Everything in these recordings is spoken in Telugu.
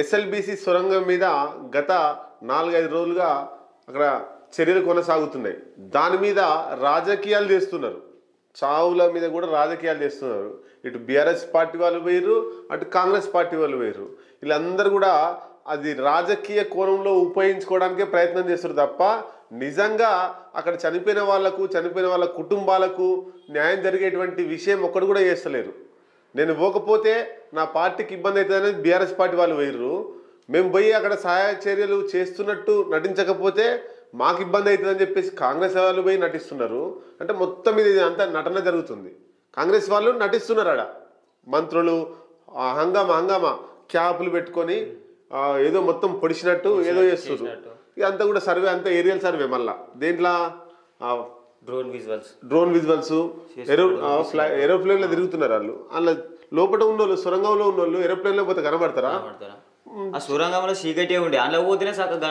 ఎస్ఎల్బిసి సొరంగం మీద గత 4-5 రోజులుగా అక్కడ చర్యలు కొనసాగుతున్నాయి. దాని మీద రాజకీయాలు చేస్తున్నారు. చావుల మీద కూడా రాజకీయాలు చేస్తున్నారు. ఇటు బీఆర్ఎస్ పార్టీ వాళ్ళు వేరు, అటు కాంగ్రెస్ పార్టీ వాళ్ళు వేరు. వీళ్ళందరూ కూడా అది రాజకీయ కోణంలో ఉపయోగించుకోవడానికే ప్రయత్నం చేస్తారు తప్ప నిజంగా అక్కడ చనిపోయిన వాళ్ళ కుటుంబాలకు న్యాయం జరిగేటువంటి విషయం ఒక్కడు కూడా చేస్తలేరు. నేను పోకపోతే నా పార్టీకి ఇబ్బంది అవుతుందని బీఆర్ఎస్ పార్టీ వాళ్ళు వేరు. మేము పోయి అక్కడ సహాయ చర్యలు చేస్తున్నట్టు నటించకపోతే మాకు ఇబ్బంది అవుతుందని చెప్పేసి కాంగ్రెస్ వాళ్ళు పోయి నటిస్తున్నారు. అంటే మొత్తం ఇది అంతా నటన జరుగుతుంది. కాంగ్రెస్ వాళ్ళు నటిస్తున్నారు. ఆడ మంత్రులు హంగామా క్యాపులు పెట్టుకొని ఏదో మొత్తం పొడిచినట్టు ఏదో చేస్తున్నారు. ఇదంతా కూడా సర్వే, అంతా ఏరియల్ సర్వే. మళ్ళా దేంట్లో డ్రోన్ విజువల్స్ ఏరోప్లేన్ లో తిరుగుతున్నారు వాళ్ళు. అందులో లోపల ఉన్న వాళ్ళు, సొరంగంలో ఉన్న వాళ్ళు ఏరోప్లేన్ లో పోతే కనబడతారా? ఆ సొరంగంలో చీకటే ఉండే అందులో పోతేనే చక్కగా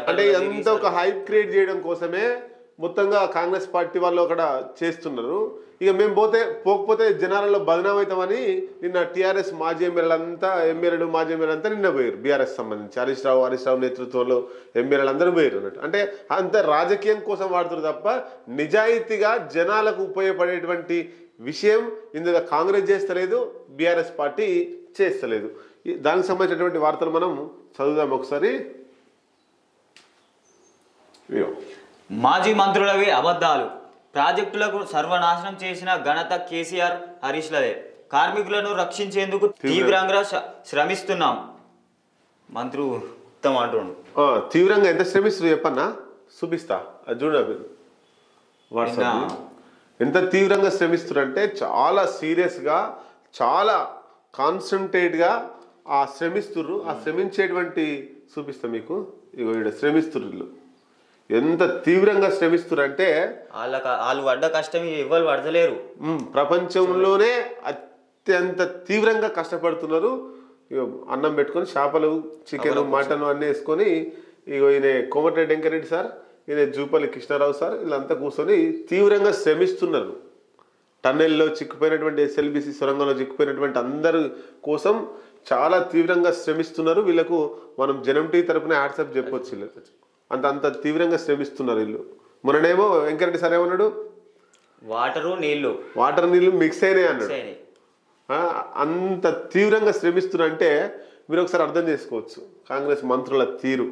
అంటే ఇదంతా ఒక హైప్ క్రియేట్ చేయడం కోసమే మొత్తంగా కాంగ్రెస్ పార్టీ వాళ్ళు అక్కడ చేస్తున్నారు. ఇక మేము పోకపోతే జనాలలో బదనాం అవుతామని నిన్న టీఆర్ఎస్ మాజీ ఎమ్మెల్యేలు మాజీ ఎమ్మెల్యేలంతా నిన్న పోయారు. బీఆర్ఎస్ సంబంధించి హరీష్ రావు నేతృత్వంలో ఎమ్మెల్యేలు అందరూ పోయారు అన్నట్టు. అంటే అంత రాజకీయం కోసం వాడుతున్నారు తప్ప నిజాయితీగా జనాలకు ఉపయోగపడేటువంటి విషయం ఇందులో కాంగ్రెస్ చేస్తలేదు, బీఆర్ఎస్ పార్టీ చేస్తలేదు. దానికి సంబంధించినటువంటి వార్తలు మనం చదువుదాం ఒకసారి. మాజీ మంత్రులవి అబద్ధాలు, ప్రాజెక్టులకు సర్వనాశనం చేసిన ఘనత కేసీఆర్ హరీష్లదే, కార్మికులను రక్షించేందుకు తీవ్రంగా శ్రమిస్తున్నాం మంత్రి ఉత్తమ్ అంటుండు. తీవ్రంగా ఎంత శ్రమిస్తారు చెప్పన్నా, చూపిస్తా చూడండి. వాట్సాప్ ఎంత తీవ్రంగా శ్రమిస్తున్నారంటే చాలా సీరియస్గా, చాలా కాన్సన్ట్రేట్గా శ్రమిస్తుర్రు. శ్రమించేటువంటి చూపిస్తా మీకు. ఇగో ఇక్కడ శ్రమిస్తుర్రు, ఎంత తీవ్రంగా శ్రమిస్తురంటే వాళ్ళు పడ్డ కష్టం ఎవరు పడతలేరు. ప్రపంచంలోనే అత్యంత తీవ్రంగా కష్టపడుతున్నారు. అన్నం పెట్టుకొని చేపలు, చికెన్, మటన్ అన్నీ వేసుకొని ఇగో ఈయన కోమటిరెడ్డి వెంకరెడ్డి సార్, ఈయన జూపల్లి కృష్ణారావు సార్, వీళ్ళంతా కూర్చొని తీవ్రంగా శ్రమిస్తున్నారు. టన్నెల్లో చిక్కుపోయినటువంటి ఎస్ఎల్బిసి సొరంగంలో చిక్కుపోయినటువంటి అందరి కోసం చాలా తీవ్రంగా శ్రమిస్తున్నారు. వీళ్ళకు మనం జనం టీ తరపున హ్యాట్సాప్ చెప్పొచ్చు. అంత తీవ్రంగా శ్రమిస్తున్నారు వీళ్ళు. మొన్ననేమో వెంకరెడ్డి సార్ ఏమన్నాడు, వాటర్ నీళ్లు మిక్స్ అయినాయి అన్నాడు. అంత తీవ్రంగా శ్రమిస్తున్నారంటే మీరు ఒకసారి అర్థం చేసుకోవచ్చు కాంగ్రెస్ మంత్రుల తీరు.